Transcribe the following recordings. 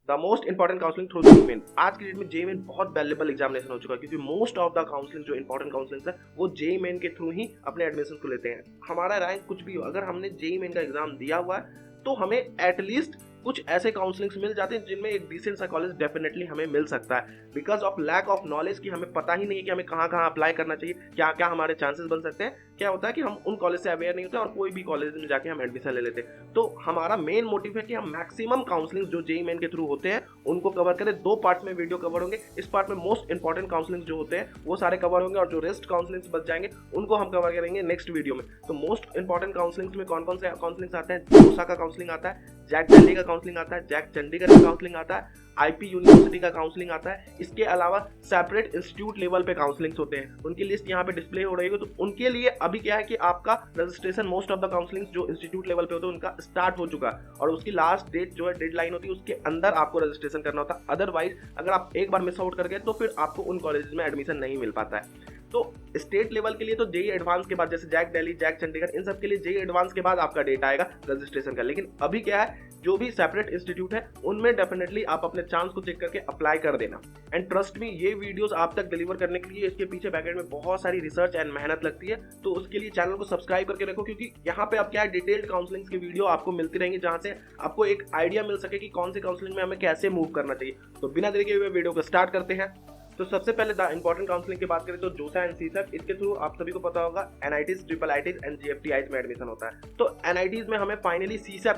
The most important counselling through JEE. आज की date में जेईई बहुत वैल्यूएबल एग्जामिनेशन हो चुका है, क्योंकि मोस्ट ऑफ द काउंसलिंग जो इंपॉर्टेंट काउंसलिंग है वो जेईई के थ्रू ही अपने एडमिशन को लेते हैं। हमारा रैंक कुछ भी हो, अगर हमने जेईई का एग्जाम दिया हुआ है तो हमें एटलीस्ट कुछ ऐसे काउंसलिंग्स मिल जाते हैं जिनमें एक डिसेंट सा कॉलेज डेफिनेटली हमें मिल सकता है, because of lack of knowledge कि हमें पता ही नहीं है कि हमें कहाँ कहाँ अप्लाई करना चाहिए, क्या क्या हमारे चांसेस बन सकते हैं। क्या होता है कि हम उन कॉलेज से अवेयर नहीं होते और कोई भी कॉलेज में जाके हम एडमिशन ले लेते हैं। तो हमारा मेन मोटिव है कि हम मैक्सिमम काउंसलिंग जो जेईई के थ्रू होते हैं उनको कवर करें। 2 पार्ट में वीडियो कवर होंगे। इस पार्ट में मोस्ट इंपॉर्टेंट काउंसलिंग जो होते हैं वो सारे कवर होंगे और जो रेस्ट काउंसलिंग बच जाएंगे उनको हम कवर करेंगे नेक्स्ट वीडियो में। तो मोस्ट इंपॉर्टेंट काउंसलिंग में कौन कौन से काउंसलिंग आते हैं? जोसा का काउंसलिंग आता है, जैक दिल्ली का काउंसलिंग आता है, जैक चंडीगढ़ का काउंसलिंग आता है, आईपी यूनिवर्सिटी का काउंसलिंग आता है। इसके अलावा सेपरेट इंस्टीट्यूट लेवल पे काउंसलिंग्स होते हैं, उनकी लिस्ट यहाँ पे डिस्प्ले हो रही है। तो उनके लिए अभी क्या है कि आपका registration most of the counsellings जो इंस्टीट्यूट लेवल पे होते हैं उनका स्टार्ट हो चुका है और उसकी लास्ट डेट जो है डेडलाइन होती है उसके अंदर आपको रजिस्ट्रेशन करना होता है। अदरवाइज अगर आप एक बार मिस आउट कर गए तो फिर आपको उन कॉलेज में एडमिशन नहीं मिल पाता है। तो स्टेट लेवल के लिए तो जेईई एडवांस के बाद, जैसे जैक दिल्ली, जैक चंडीगढ़, इन सब के लिए जेईई एडवांस के बाद आपका डेट आएगा रजिस्ट्रेशन का। लेकिन अभी क्या है, जो भी सेपरेट इंस्टीट्यूट है उनमें डेफिनेटली आप अपने चांस को चेक करके अप्लाई कर देना। एंड ट्रस्ट मी, ये वीडियोस आप तक डिलीवर करने के लिए इसके पीछे बैकएंड में बहुत सारी रिसर्च एंड मेहनत लगती है। तो उसके लिए चैनल को सब्सक्राइब करके रखो, क्योंकि यहाँ पे अब क्या है, डिटेल्ड काउंसलिंग की वीडियो आपको मिलती रहेंगी जहां से आपको एक आइडिया मिल सके कि कौन सी काउंसलिंग में हमें कैसे मूव करना चाहिए। तो बिना देरी के हुए वीडियो को स्टार्ट करते हैं। तो सबसे पहले द इंपॉर्टेंट काउंसलिंग की बात करें तो जोसा एंड सीसैट, इसके थ्रू आप सभी को पता होगा एनआईटीज, ट्रिपल आईटीज एंड जीएफटीआईज में एडमिशन होता है। तो एनआईटीज में हमें फाइनली सीसैट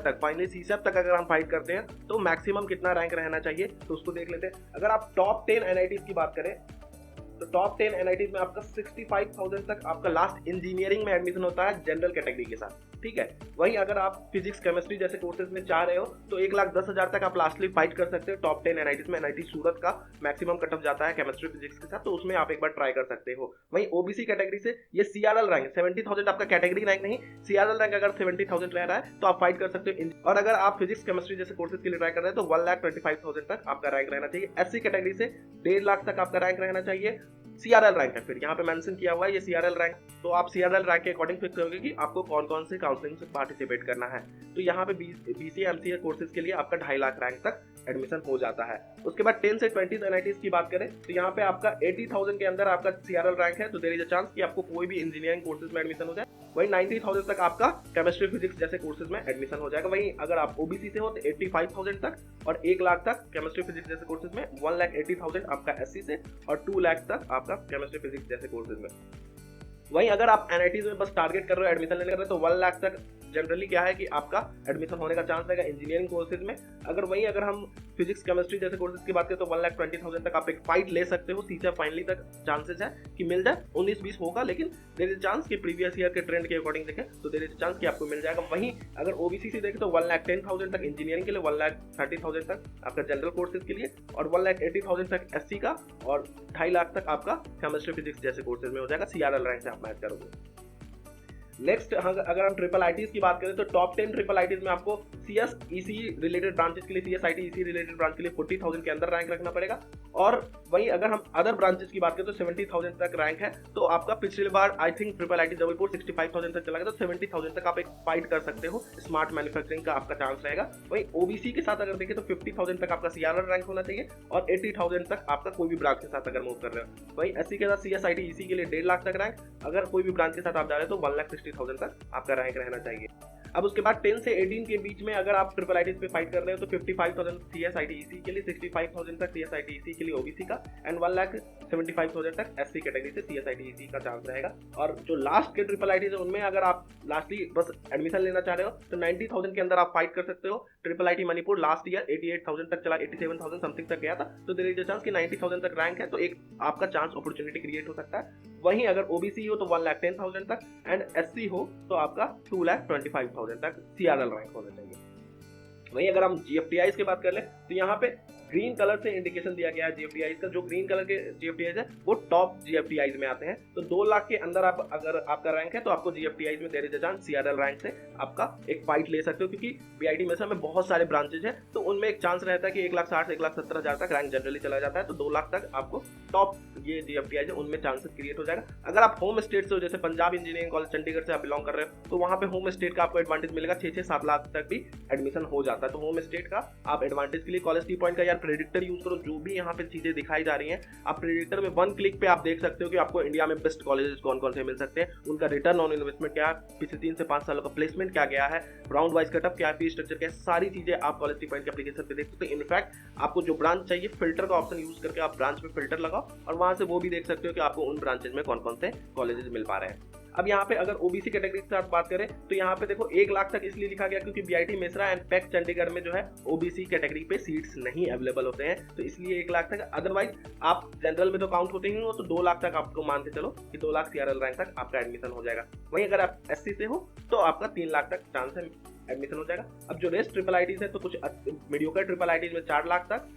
तक अगर हम फाइट करते हैं तो मैक्सिमम कितना रैंक रहना चाहिए तो उसको देख लेते हैं। अगर आप टॉप 10 एनआईटीज की बात करें तो टॉप 10 एनआईटीज में आपका 65,000 तक आपका लास्ट इंजीनियरिंग में एडमिशन होता है जनरल कैटेगरी के साथ, ठीक है। वहीं अगर आप फिजिक्स केमिस्ट्री जैसे कोर्सेज में चाह रहे हो तो 1,10,000 तक आप लास्टली फाइट कर सकते हो टॉप 10 एनआईटीज में। एनआईटी सूरत का मैक्सिमम कट ऑफ जाता है केमिस्ट्री फिजिक्स के साथ, तो उसमें आप एक बार ट्राई कर सकते हो। वहीं ओबीसी कैटेगरी से ये सीआरएल रैंक 70,000 आपका कैटेगरी रैंक नहीं, सीआरएल रैंक अगर 70,000 रह रहा है तो आप फाइट कर सकते हो। और अगर आप फिजिक्स केमिस्ट्री जैसे कोर्सेज के लिए ट्राई कर रहे हैं तो 1,25,000 तक आपका रैंक रहना चाहिए। एससी कैटेगरी से 1.5 लाख तक आपका रैंक रहना चाहिए। सीआरएल रैंक है, फिर यहाँ पे मेंशन किया हुआ है ये सीआरएल रैंक, तो आप सीआरएल रैंक के अकॉर्डिंग फिक्स करोगे कि आपको कौन कौन से काउंसलिंग से पार्टिसिपेट करना है। तो यहाँ पे बीसीए एमसीए कोर्सेज के लिए आपका 2.5 लाख रैंक तक एडमिशन हो जाता है। उसके बाद 10 से 20 एनआईटीज की बात करें तो यहाँ पे आपका 80,000 के अंदर आपका सीआरएल रैंक है, तो देयर इज अ चांस कि आपको कोई भी इंजीनियरिंग कोर्सेज में एडमिशन हो जाए। वहीं 90,000 तक आपका केमिस्ट्री फिजिक्स जैसे कोर्सेज में एडमिशन हो जाएगा। वहीं अगर आप ओबीसी से हो तो 85,000 तक और 1 लाख तक केमिस्ट्री फिजिक्स जैसे कोर्सेज में, 1,80,000 आपका एससी से और 2 लाख तक आपका केमिस्ट्री फिजिक्स जैसे कोर्सेज में। वहीं अगर आप एनआईटीज में बस टारगेट कर रहे हो, एडमिशन लेने कर रहे हो तो 1 लाख तक जनरली क्या है कि आपका एडमिशन होने का चांस रहेगा इंजीनियरिंग कोर्सेज में। अगर हम फिजिक्स केमिस्ट्री जैसे कोर्सेज की बात करें तो 1,20,000 तक आप एक फाइट ले सकते हो। सीधे फाइनली तक चांसेस है कि मिल जाए, 19-20 होगा, लेकिन देयर इज चांस कि प्रीवियस ईयर के ट्रेंड के अकॉर्डिंग देखें तो देयर इज चांस कि आपको मिल जाएगा। वहीं अगर ओबीसी से देखें तो 1,10,000 तक इंजीनियरिंग के लिए, 1,30,000 तक आपका जनरल कोर्सेज के लिए और 1,80,000 तक एससी का और 2.5 लाख तक आपका केमिस्ट्री फिजिक्स जैसे कोर्सेज में हो जाएगा। सीआरएल रैंक से आप मैच करोगे। नेक्स्ट अगर हम ट्रिपल आईटीज की बात करें तो टॉप 10 ट्रिपल आईटीज में आपको सीएस ईसी रिलेटेड ब्रांचेस के लिए, CS IT EC related branch के लिए 40,000 के अंदर रैंक रखना पड़ेगा। और वहीं अगर हम अदर ब्रांचेस की बात करें तो 70,000 तक रैंक है। तो आपका पिछली बार I think triple IT Jabalpur 65,000 तक चला गया, तो 70,000 तक आप एक फाइट कर सकते हो। स्मार्ट मैन्युफैक्चरिंग का आपका चांस रहेगा। वहीं ओबीसी के साथ अगर देखें तो 50,000 तक आपका सीआरएल रैंक होना चाहिए और 80,000 तक आपका कोई भी ब्रांच के साथ अगर मूव कर रहे हो। वहीं एससी के साथ सीएस आईटी ईसी के लिए 1.5 लाख तक रैंक, अगर कोई भी ब्रांच के साथ आप जा रहे हो तो 1,60,000 तक आपका रैंक रहना चाहिए। अब उसके बाद 10 से 18 के बीच में अगर आप ट्रिपल आईटीज पे फाइट कर रहे हो तो 55,000 सीएसआईटीईसी के लिए, 65,000 तक सीएसआईटीईसी के लिए ओबीसी का एंड 1,75,000 तक एससी कैटेगरी से सीएसआईटीईसी का चांस रहेगा। और जो लास्ट के ट्रिपल आईटीज है उनमें अगर आप लास्टली बस एडमिशन लेना चाह रहे हो तो 90,000 के अंदर आप फाइट कर सकते हो। Triple IT Manipur last year 88,000 तक चला, 87,000 समथिंग तक गया था, तो देयर इज अ चांस कि 90,000 तक रैंक है तो एक आपका चांस अपॉर्चुनिटी क्रिएट हो सकता है। वहीं अगर ओबीसी हो तो 1,10,000 तक एंड एससी हो तो आपका 2,25,000 तक सीआरएल रैंक होना चाहिए। वहीं अगर हम जीएफटीआईज की बात कर ले तो यहाँ पे ग्रीन कलर से इंडिकेशन दिया गया है जीएफटीआईज का। जो ग्रीन कलर के जीएफटीआईज है वो टॉप जीएफटीआईज में आते हैं। तो 2 लाख के अंदर आप अगर आपका रैंक है तो आपको जीएफटीआईज में there is a chance CRL rank से आपका एक फाइट ले सकते हो, क्योंकि बीआईटी में से हमें बहुत सारे ब्रांचेज हैं तो उनमें एक चांस रहता है कि 1,60,000 1,70,000 तक रैंक जनरली चला जाता है। तो 2 लाख तक आपको टॉप ये GFTI है उनमें चांसेस क्रिएट हो जाएगा। अगर आप होम स्टेट से हो, जैसे पंजाब इंजीनियरिंग कॉलेज चंडीगढ़ से आप बिलोंग कर रहे हो, तो वहाँ पे होम स्टेट का आपको एडवांटेज मिलेगा, 6-7 लाख तक भी एडमिशन हो जाता है। तो होम स्टेट का आप एडवांटेज के लिए कॉलेज टी पॉइंट का यार प्रेडिक्टर यूज करो। जो भी यहाँ पे चीजें दिखाई जा रही हैं, आप प्रेडिक्टर में 1 क्लिक पे आप देख सकते हो कि आपको इंडिया में बेस्ट कॉलेजेस कौन कौन से मिल सकते हैं, उनका रिटर्न ऑन इन्वेस्टमेंट क्या है, पिछले 3 से 5 सालों का प्लेसमेंट क्या गया है, राउंड वाइज कटअप क्या है, फी स्ट्रक्चर क्या है, सारी चीजें आप कॉलेज टी पॉइंट के एप्लीकेशन पे देख सकते हो। इनफैक्ट आपको जो ब्रांच चाहिए, फिल्टर का ऑप्शन यूज करके आप ब्रांच में फिल्टर लगाओ और वहां से वो भी देख सकते हो कि आपको उन ब्रांचेज में कौन कौन से कॉलेजेस मिल पा रहे हैं। अब यहाँ पे अगर ओबीसी कैटेगरी के साथ बात करें तो यहाँ पे देखो 1 लाख तक इसलिए लिखा गया क्योंकि BIT Mesra and pack Chandigarh में जो है ओबीसी कैटेगरी पे सीट्स नहीं अवेलेबल होते हैं, तो इसलिए 1 लाख तक। अदरवाइज आप जनरल में तो काउंट होते ही हो, तो 2 लाख तक आपको मान के चलो कि 2 लाख सीआरएल रैंक तक आपका एडमिशन हो जाएगा। वहीं अगर आप एससी से हो तो आपका 3 लाख तक चांस है एडमिशन हो जाएगा। अब जो रेस्ट ट्रिपल आईटीज है, तो कुछ मीडियोकर ट्रिपल आईटीज में 4 लाख तक,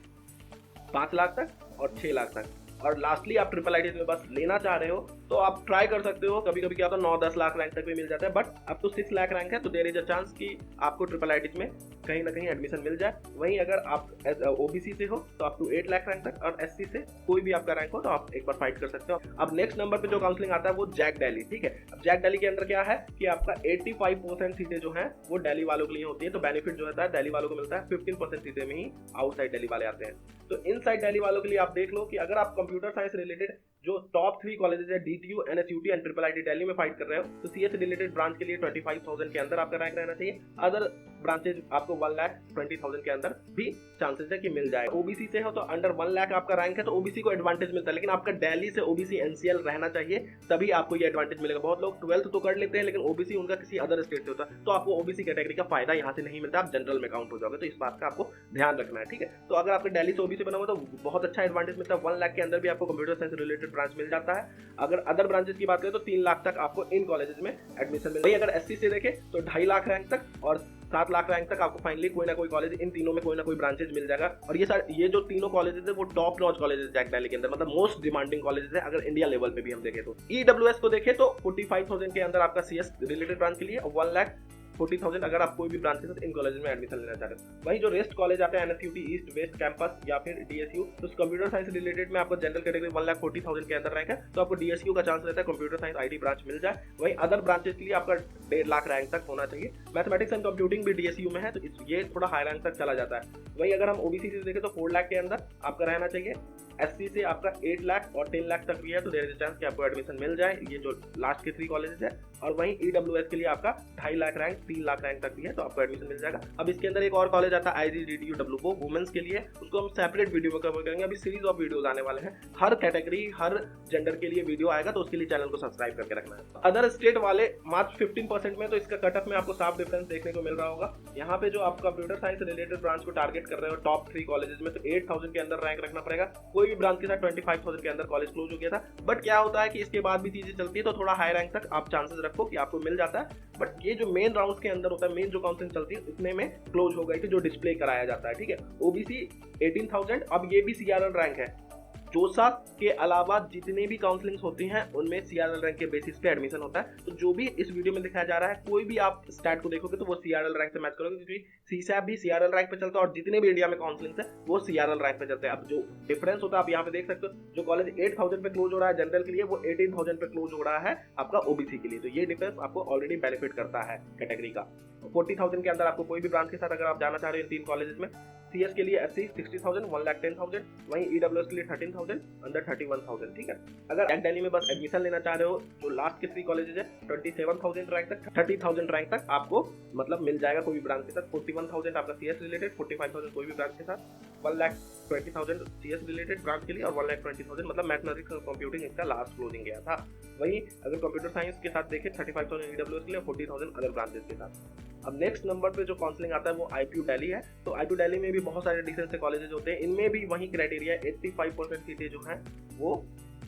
5 लाख तक और 6 लाख तक। और लास्टली आप ट्रिपल आईटीज में बस लेना चाह रहे हो तो आप ट्राई कर सकते हो। कभी कभी क्या होता है 9-10 लाख रैंक तक भी मिल जाता है, बट अब तो 6 लाख रैंक है, तो देयर इज अ चांस कि आपको ट्रिपल आईटीज में कहीं ना कहीं एडमिशन मिल जाए। वहीं अगर आप ओबीसी से हो तो आप टू 8 लाख रैंक तक, और एससी से कोई भी आपका रैंक हो तो आप एक बार फाइट कर सकते हो। अब नेक्स्ट नंबर पे जो काउंसलिंग आता है वो जैक दिल्ली, ठीक है। अब जैक दिल्ली के अंदर क्या है कि आपका 85% सीटें जो है वो दिल्ली वालों के लिए होती है, तो बेनिफिट जो होता है दिल्ली वालों को मिलता है। 15% सीटें में ही आउटसाइड दिल्ली वाले आते हैं। तो इनसाइड दिल्ली वालों के लिए आप देख लो कि अगर आप कंप्यूटर साइंस रिलेटेड जो टॉप 3 कॉलेजेस है, DTU, NSUT and triple IT Delhi में फाइट कर रहे हो, तो सीएस रिलेटेड ब्रांच के लिए 25,000 के अंदर आपका रैंक रहना चाहिए। अदर ब्रांचेज आपको 1,20,000 के अंदर भी चांसेस है कि मिल जाए। ओबीसी से हो तो अंडर 1 लाख आपका रैंक है तो ओबीसी को एडवांटेज मिलता है, लेकिन आपका दिल्ली से ओबीसी एनसीएल रहना चाहिए, तभी आपको ये एडवांटेज मिलेगा। बहुत लोग 12th तो कर लेते हैं लेकिन ओबीसी उनका किसी अदर स्टेट से होता है, तो आपको ओबीसी कैटेगरी का फायदा यहाँ से नहीं मिलता, आप जनरल में काउंट हो जाओगे। तो इस बात का आपको ध्यान रखना है, ठीक है। तो अगर आपका दिल्ली से ओबीसी बना हुआ तो बहुत अच्छा एडवांटेज मिलता है। 1 लाख के अंदर भी आपको कंप्यूटर साइंस रिलेटेड ब्रांच मिल जाता है। अगर अदर ब्रांचेस की बात करें तो 3 लाख तक आपको इन कॉलेजेस में एडमिशन मिल। अगर एससी से देखें तो 2.5 लाख रैंक तक और 7 लाख रैंक तक आपको फाइनली कोई ना कोई कॉलेज, इन तीनों में कोई ना कोई ब्रांचेज मिल जाएगा। और ये जो तीनों कॉलेजेस है वो top notch colleges JAC Delhi के अंदर, मतलब मोस्ट डिमांडिंग कॉलेजेस है अगर इंडिया लेवल पे भी हम देखें तो। ईडब्ल्यूएस को देखें तो 45,000 के अंदर आपका सीएस रिलेटेड ब्रांच के लिए, 1,40,000 अगर आप कोई भी ब्रांच के साथ इन कॉलेज में एडमिशन लेना चाहते हैं। वहीं जो रेस्ट कॉलेज आते हैं एनएसयूटी ईस्ट वेस्ट कैंपस या फिर डीएसयू, तो कंप्यूटर साइंस रिलेटेड में आपको जनरल कैटेगरी 1,40,000 के अंदर रैंक है, तो आपको डीएसयू का चांस रहता है कंप्यूटर साइंस आईटी ब्रांच मिल जाए। वहीं अदर ब्रांचेस के लिए आपका 1.5 लाख रैंक तक होना चाहिए। मैथमेटिक्स एंड कंप्यूटिंग भी डीएसयू में है तो ये थोड़ा हाई रैंक तक चला जाता है। वहीं अगर हम ओबीसी से देखें तो 4 लाख के अंदर आपका रहना चाहिए। एससी से आपका 8 लाख और 10 लाख तक भी है, तो देयर इज अ चांस कि आपको एडमिशन मिल जाए, ये जो लास्ट के 3 कॉलेजेस है। और वहीं ईडब्ल्यूएस के लिए आपका 2.5 लाख रैंक 3 लाख रैंक तक भी है, तो आपको एडमिशन मिल जाएगा। अब इसके अंदर एक और कॉलेज आता है आईजीडीटीयू, वो वुमेन्स के लिए, उसको हम सेपरेट वीडियो में कवर करेंगे। अभी सीरीज ऑफ वीडियोस आने वाले हैं, हर कैटेगरी हर जेंडर के लिए वीडियो आएगा, तो उसके लिए चैनल को सब्सक्राइब करके रखना है। अदर स्टेट वाले मार्क्स 15% में, तो इसका कटअप में आपको साफ डिफरेंस देखने को मिल रहा होगा। यहाँ पे जो आप कंप्यूटर साइंस रिलेटेड ब्रांच को टारगेट कर रहे हो टॉप 3 कॉलेजेस में, तो 8,000 के अंदर रैंक रखना पड़ेगा। कोई भी ब्रांच के साथ 25,000 के अंदर कॉलेज क्लोज हो गया था, बट क्या होता है कि इसके बाद भी चीजें चलती है, तो थोड़ा हाई रैंक तक आप चांसेस रखो कि आपको मिल जाता है। बट ये जो मेन राउंड्स के अंदर होता है, मेन जो काउंसलिंग चलती है, उतने में क्लोज हो गई थी, जो डिस्प्ले कराया जाता है, ठीक है। ओबीसी 18,000, अब ये भी सीआरएल रैंक है। जोसा के अलावा जितने भी काउंसलिंग्स होती हैं उनमें सीआरएल रैंक के बेसिस पे एडमिशन होता है। तो जो भी इस वीडियो में दिखाया जा रहा है, कोई भी आप स्टैट को देखोगे तो वो सीआरएल रैंक से मैच करोगे, क्योंकि सीसैप भी सीआरएल रैंक पे चलता है और जितने भी इंडिया में काउंसलिंग्स है वो सीआरएल रैंक पे चलते हैं। अब जो डिफरेंस होता है आप यहाँ पे देख सकते हो, जो कॉलेज 8,000 पे क्लोज हो रहा है जनरल के लिए, वो 18,000 पे क्लोज हो रहा है आपका ओबीसी के लिए। तो ये डिफरेंस आपको ऑलरेडी बेनिफिट करता है कैटेगरी का। 40,000 के अंदर आपको कोई भी ब्रांच के साथ अगर आप जाना चाह रहे हो इन 3 कॉलेजेस में, सीएस के लिए एससी 60,000, 1,10,000, वहीं ईडब्ल्यूएस के लिए 13,000, अंदर 31,000, ठीक है। अगर जैक दिल्ली में बस एडमिशन लेना चाह रहे हो, जो लास्ट के 3 कॉलेजेस है, 27,000 रैंक तक, 30,000 रैंक तक आपको मतलब मिल जाएगा कोई भी ब्रांच के साथ। 41,000 आपका सीएस रिलेटेड, 45,000 कोई भी ब्रांच के साथ, 1,20,000 सीएस रिलेटेड ब्रांच के लिए और 1,20,000 मतलब मैथमेटिक्स और कंप्यूटिंग इसका लास्ट क्लोजिंग गया था। वहीं अगर कंप्यूटर साइंस के साथ देखें 35,000 ईडब्ल्यूएस के लिए, 40,000 अदर ब्रांचेस के साथ। अब नेक्स्ट नंबर पे जो काउंसलिंग आता है वो आईपीयू दिल्ली है। तो आईपीयू दिल्ली में भी बहुत सारे डिफरेंट से कॉलेजेस होते हैं, इनमें भी वही क्राइटेरिया 85% सीटें जो हैं वो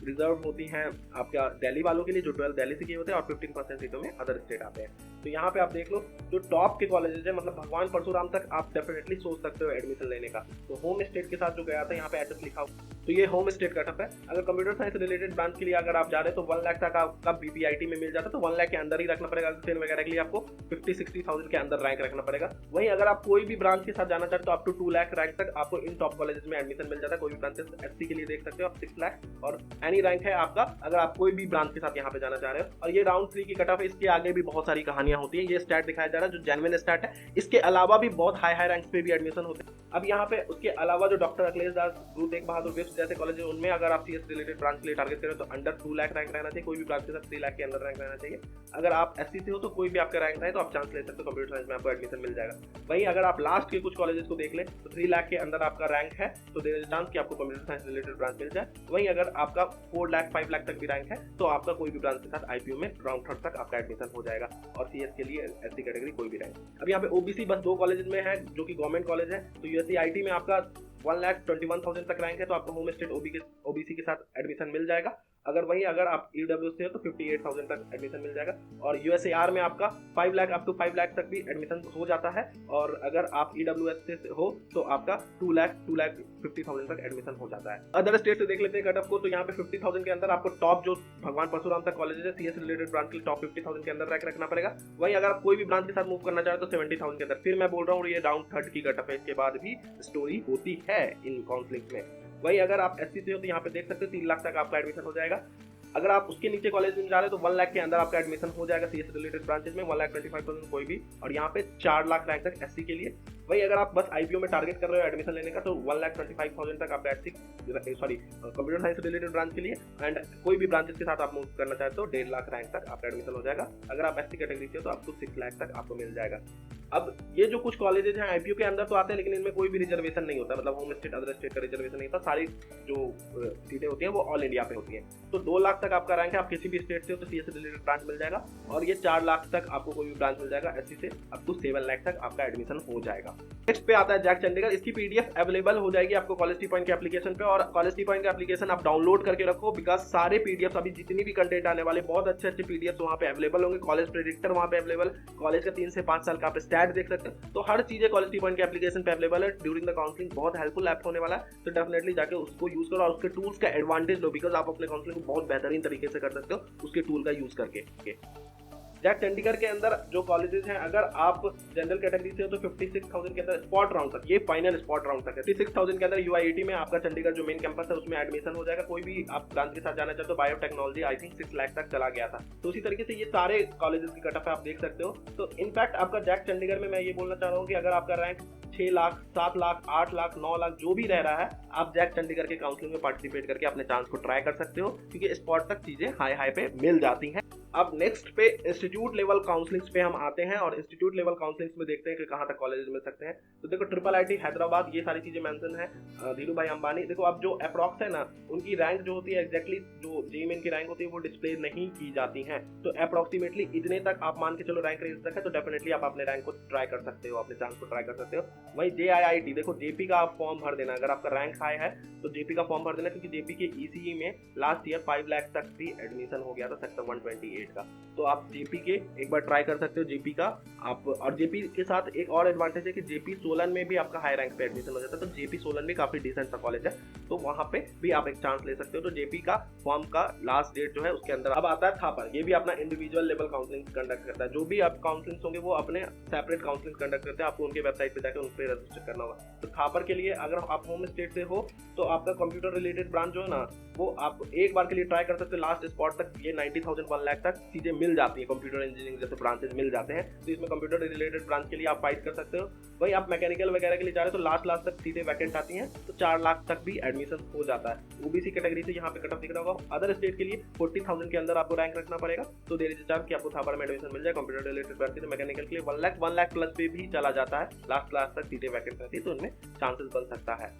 रिजर्व होती हैं आपका दिल्ली वालों के लिए, जो 12 दिल्ली से किए होते हैं, और 15% सीटों में अदर स्टेट आते हैं। तो यहाँ पे आप देख लो जो टॉप के कॉलेजेस है, मतलब भगवान परशुराम तक आप डेफिनेटली सोच सकते हो एडमिशन लेने का। तो होम स्टेट के साथ जो गया था यहाँ पे एचएस लिखा हुआ, तो ये होम स्टेट कटअप है। अगर कंप्यूटर साइंस रिलेटेड ब्रांच के लिए अगर आप जा रहे हैं तो 1 लाख तक आपका बीपीआईटी में मिल जाता है, तो 1 लाख के अंदर ही रखना पड़ेगा। सेन वगैरह के लिए आपको 50-60,000 के अंदर रैंक रखना पड़ेगा। वहीं अगर आप कोई भी ब्रांच के साथ जाना चाहते हो तो अप टू 2 लाख रैंक तक आपको इन टॉप कॉलेजेस में एडमिशन मिल जाता है। कोई भी ब्रांचेस एससी के लिए देख सकते हो आप 6 लाख, और एनी रैंक है आपका अगर आप कोई भी ब्रांच के साथ यहाँ पे जाना चाह रहे हो। और ये राउंड 3 की कटअप है, इसके आगे भी बहुत सारी कहानियां होती है। ये स्टैट दिखाया जा रहा है जो जेन्युइन स्टैट है, इसके अलावा भी बहुत हाई रैंक्स पे भी एडमिशन होते हैं। अब यहाँ पे उसके अलावा जो डॉक्टर अखिलेश दास, गुरु तेग बहादुर विप्स जैसे कॉलेज है, उनमें अगर आप सीएस रिलेटेड ब्रांच के लिए टारगेट करें तो अंडर 2 लाख रैंक रहना चाहिए। कोई भी ब्रांच के साथ 3 लाख के अंदर रैंक रहना चाहिए। अगर आप एससी से हो तो कोई भी आपका रैंक है तो आप चांस ले सकते हो, कंप्यूटर साइंस में आपको एडमिशन मिल जाएगा। वहीं अगर आप लास्ट के कुछ कॉलेजेस को देख ले तो 3 लाख के अंदर आपका रैंक है तो देयर इज चांस कि आपको कंप्यूटर साइंस रिलेटेड ब्रांच मिल जाए। वहीं अगर आपका 4 लाख 5 लाख तक भी रैंक है तो आपका कोई भी ब्रांच के साथ आईपीयू में राउंड 3 तक आपका एडमिशन हो जाएगा। और सीएस के लिए एससी कैटेगरी कोई भी रैंक। अब यहाँ पे ओबीसी बस 2 कॉलेज में है जो कि गवर्नमेंट कॉलेज है। तो यूएससीआईटी में आपका 1,21,000 तक रैंक है तो आपको होम स्टेट ओबीसी के साथ एडमिशन मिल जाएगा। अगर आप ईडब्ल्यू से हो तो 58,000 तक एडमिशन मिल जाएगा। और यूएसएआर में आपका 5 लाख अप टू 5 लाख तक भी एडमिशन हो जाता है। और अगर आप ईडब्ल्यूएस से हो तो आपका 2 लाख 50,000 तक एडमिशन हो जाता है। अदर स्टेट से देख लेते हैं कटअप को, तो यहाँ पे 50,000 के अंदर आपको टॉप जो भगवान परशुराम तक कॉलेज है सीएस रिलेटेड ब्रांच के टॉप 50,000 के अंदर रैंक रखना पड़ेगा। वहीं अगर आप कोई भी ब्रांच के साथ मूव करना चाहे तो 70,000 के अंदर। फिर मैं बोल रहा हूँ ये राउंड 3 की कटअप है, इसके बाद भी स्टोरी होती है इन काउंसलिंग में। वहीं अगर आप एससी से हो तो यहाँ पे देख सकते हो 3 लाख तक आपका एडमिशन हो जाएगा। अगर आप उसके नीचे कॉलेज में जा रहे हो तो 1 लाख के अंदर आपका एडमिशन हो जाएगा सीएस रिलेटेड ब्रांचेस में, 1,25,000 कोई भी। और यहाँ पे 4 लाख रैंक तक एससी के लिए। वही अगर आप बस आईपीओ में टारगेट कर रहे हो एडमिशन लेने का तो 1,25,000 तक आपका कंप्यूटर साइंस रिलेटेड ब्रांच के लिए। एंड कोई भी ब्रांचेस के साथ आप मूव करना चाहते हो 1.5 लाख रैंक तक आपका एडमिशन हो जाएगा। अगर आप एससी कैटेगरी से हो तो आपको 6 लाख तक आपको मिल जाएगा। अब ये जो कुछ कॉलेजेस हैं आईपीओ के अंदर तो आते हैं लेकिन इनमें कोई भी रिजर्वेशन नहीं होता, मतलब होम स्टेट अदर स्टेट का रिजर्वेशन नहीं होता। सारी जो सीटें होती हैं वो ऑल इंडिया पे होती हैं। तो 2 लाख तक आपका रैंक है, आप किसी भी स्टेट से हो तो सीएस रिलेटेड ब्रांच मिल जाएगा। और ये 4 लाख तक आपको कोई भी ब्रांच मिल जाएगा एससी से, अप टू 7 लाख तक आपका एडमिशन हो जाएगा। नेक्स्ट पे आता है जैक चंडीगढ़। इसकी पीडीएफ अवेलेबल हो जाएगी आपको कॉलेज टी पॉइंट के एप्लीकेशन पे। और कॉलेज टी पॉइंट का एप्लीकेशन आप डाउनलोड करके रखो, बिकॉज सारे पीडीएफ अभी जितनी भी कंटेंट आने वाले बहुत अच्छे पीडीएफ वहाँ पे अवेलेबल होंगे। कॉलेज प्रेडिक्टर वहाँ पे अवेलेबल, कॉलेज का 3 से 5 साल का आप स्टैट देख सकते हैं। तो हर चीजें कॉलेज टी पॉइंट के एप्लीकेशन पे अवेलेबल है। ड्यूरिंग द काउंसलिंग बहुत हेल्पफुल ऐप होने वाला है, तो डेफिनेटली जाके उसको यूज करो और उसके टूल्स का एडवांटेज लो, बिकॉज आप अपने काउंसलिंग को बहुत बेहतरीन तरीके से कर सकते हो उसके टूल का यूज करके। जैक चंडीगढ़ के अंदर जो कॉलेजेस हैं, अगर आप जनरल कैटेगरी से हो तो 56,000 के अंदर स्पॉट राउंड तक, ये फाइनल स्पॉट राउंड तक है। 56,000 के अंदर यूआईटी में आपका चंडीगढ़ जो मेन कैंपस है उसमें एडमिशन हो जाएगा। कोई भी आप ब्रांच के साथ जाना चाहते हो, बायोटेक्नोलॉजी आई थिंक 6 लाख तक चला गया था। तो उसी तरीके से ये सारे कॉलेजेस की कटअप आप देख सकते हो। तो इनफैक्ट आपका जैक चंडीगढ़ में मैं ये बोलना चाह रहा हूँ कि अगर आपका रैंक 6 लाख 7 लाख 8 लाख 9 लाख जो भी रह रहा है, आप जैक चंडीगढ़ के काउंसलिंग में पार्टिसिपेट करके अपने चांस को ट्राई कर सकते हो, क्योंकि स्पॉट तक चीजें हाई पे मिल जाती हैं। अब नेक्स्ट पे इंस्टीट्यूट लेवल काउंसलिंग्स पे हम आते हैं और इंस्टीट्यूट लेवल काउंसलिंग्स में देखते हैं कि कहाँ तक कॉलेजेस मिल सकते हैं। तो देखो ट्रिपल आईटी हैदराबाद, ये सारी चीजें मेंशन है। धीरू भाई अंबानी, देखो अब जो अप्रॉक्स है ना, उनकी रैंक जो होती है एग्जैक्टली जो जेईई मेन की रैंक होती है वो डिस्प्ले नहीं की जाती है। तो अप्रॉक्सीमेटली इतने तक आप मान के चलो रैंक रेंज तक है, तो डेफिनेटली आप अपने रैंक को ट्राई कर सकते हो, अपने चांस को ट्राई कर सकते हो। वहीं जेआईआईटी, देखो जेपी का आप फॉर्म भर देना, अगर आपका रैंक हाई है तो जेपी का फॉर्म भर देना, क्योंकि जेपी के ईसीई में लास्ट ईयर 5 लाख तक भी एडमिशन हो गया था सेक्टर 128 का। तो आप जेपी के एक बार ट्राई कर सकते हो जेपी का आप। और जेपी के साथ एक और एडवांटेज है कि जेपी सोलन में भी आपका हाई रैंक पे एडमिशन हो जाता है। तो जेपी सोलन भी काफी डिसेंट सा कॉलेज है, तो वहां पे भी आप एक चांस ले सकते हो। तो जेपी का फॉर्म का लास्ट डेट जो है उसके अंदर। अब आता है थापर, ये भी अपना इंडिविजुअल लेवल काउंसलिंग कंडक्ट करता है। जो भी आप काउंसलिंग होंगे वो अपने सेपरेट काउंसलिंग कंडक्ट करते हैं, आपको उनके वेबसाइट पे जाकर उन पर रजिस्टर करना होगा। तो थापर के लिए अगर आप होम स्टेट से हो तो आपका कंप्यूटर रिलेटेड ब्रांच जो है ना, वो आप एक बार के लिए ट्राई कर सकते हो। लास्ट स्पॉट तक ये 90,000 1 लाख तक चीजें मिल जाती है, कंप्यूटर इंजीनियरिंग जैसे ब्रांचेस मिल जाते हैं। तो इसमें कंप्यूटर रिलेटेड ब्रांच के लिए आप फाइट कर सकते हो। वही आप मैकेनिकल वगैरह के लिए जा रहे हो तो लास्ट तक सीटें वैकेंट आती हैं, तो 4 लाख तक भी एडमिशन हो जाता है। ओबीसी कैटेगरी से यहाँ पे कटअप दिख रहा होगा। अदर स्टेट के लिए 40,000 के अंदर आपको रैंक रखना पड़ेगा, तो देयर इज अ चांस कि आपको थापर में एडमिशन मिल जाए। कंप्यूटर रिलेटेड ब्रांच से मैकेनिकल के लिए 1 लाख प्लस पे भी चला जाता है, लास्ट तक सीटें वैकेंट रहती है, तो उनमें चांसेस बन सकता है।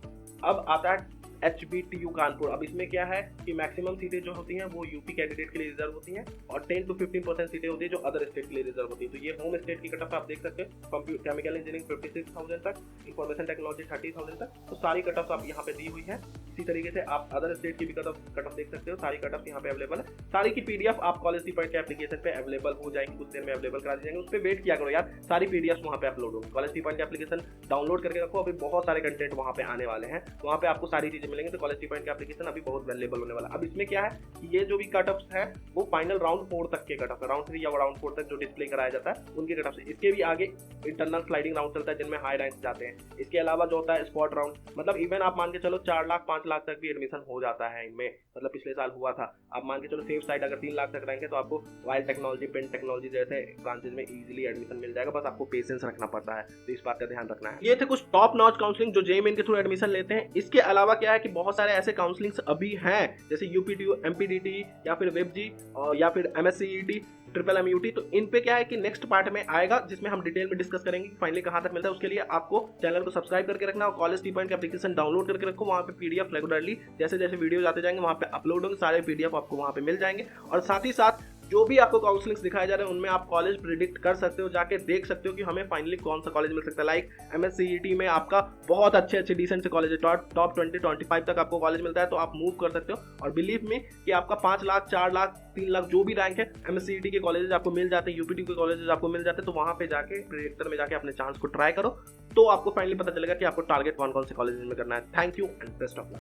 अब आता है HBTU कानपुर। अब इसमें क्या है कि मैक्सिमम सीटें जो होती हैं वो यूपी कैंडिडेट के लिए रिजर्व होती हैं और 10 to 15% सीटें होती है जो अदर स्टेट के लिए रिजर्व होती है। तो ये होम स्टेट की कट ऑफ आप देख सकते हो, केमिकल इंजीनियरिंग 56,000 तक, इंफॉर्मेशन टेक्नोलॉजी 30,000 तक। तो सारी कट ऑफ आप यहाँ पे दी हुई है। इसी तरीके से आप अदर स्टेट की भी कट ऑफ देख सकते हो, सारी कट ऑफ यहाँ पे अवेलेबल है। सारी की PDF आप कॉलेज टी पॉइंट के एप्लीकेशन पे अवेलेबल हो जाएंगी, कुछ देर में अवेलेबल करा दी जाएंगे। उस पर वेट किया करो यार, सारी PDF वहाँ पे अपलोड होगी। कॉलेज टी पॉइंट के एप्लीकेशन डाउनलोड करके रखो, अभी बहुत सारे कंटेंट वहाँ पे आने वाले हैं, वहाँ पे आपको सारी चीजें मिलेंगी। तो कॉलेज टी पॉइंट का एप्लीकेशन अभी बहुत वैल्यूएबल होने वाला है। अब इसमें क्या है कि ये जो भी कट ऑफ है वो फाइनल राउंड 4 तक के कट ऑफ है, राउंड 3 या राउंड 4 तक जो डिस्प्ले कराया जाता है उनके कट ऑफ से। इसके भी आगे इंटरनल स्लाइडिंग राउंड चलता है जिनमें हाई रैंक जाते हैं। इसके अलावा जो होता है स्पॉट राउंड, मतलब इवन आप मान के चलो 4 लाख 5 लाख तक भी एडमिशन हो जाता है इनमें, मतलब पिछले साल हुआ था। आप मान के चलो सेफ साइड अगर 3 लाख तक रैंक है तो आपको वायर टेक्नोलॉजी, पेन टेक्नोलॉजी जैसे ब्रांचेज में इजीली एडमिशन मिल जाएगा, बस आपको पेशेंस रखना पड़ता है। तो इस बात का ध्यान रखना है। ये थे कुछ टॉप नॉच काउंसलिंग जो जेईई मेन के थ्रू एडमिशन लेते हैं। इसके अलावा क्या है कि बहुत सारे ऐसे काउंसलिंग्स अभी हैं जैसे UPTU, MPDT या फिर वेबजी और या फिर MSCET, MMUT। तो इन पे क्या है कि नेक्स्ट पार्ट में आएगा जिसमें हम डिटेल में डिस्कस करेंगे कि फाइनली कहां तक मिलता है। उसके लिए आपको चैनल को सब्सक्राइब करके रखना और कॉलेज टी पॉइंट का एप्लीकेशन डाउनलोड करके रखो। वहां पे PDF रेगुलरली जैसे जैसे वीडियो आते जाएंगे वहां पे अपलोड होंगे, सारे PDF आपको वहां पे मिल जाएंगे। और साथ ही साथ जो भी आपको काउंसलिंग्स दिखाए जा रहे हैं उनमें आप कॉलेज प्रिडिक्ट कर सकते हो, जाके देख सकते हो कि हमें फाइनली कौन सा कॉलेज मिल सकता है। लाइक MSCET में आपका बहुत अच्छे डिसेंट से कॉलेज है, टॉप 20-25 तक आपको कॉलेज मिलता है, तो आप मूव कर सकते हो। और बिलीव मी कि आपका 5 लाख 4 लाख 3 लाख जो भी रैंक है MSCET के कॉलेजेस आपको मिल जाते हैं, UPTU के कॉलेजेस आपको मिल जाते हैं। तो वहां पे जाके प्रेडिक्टर में जाके अपने चांस को ट्राई करो, तो आपको फाइनली पता चलेगा कि आपको टारगेट कौन कौन से कॉलेज में करना है। Thank you and best of luck.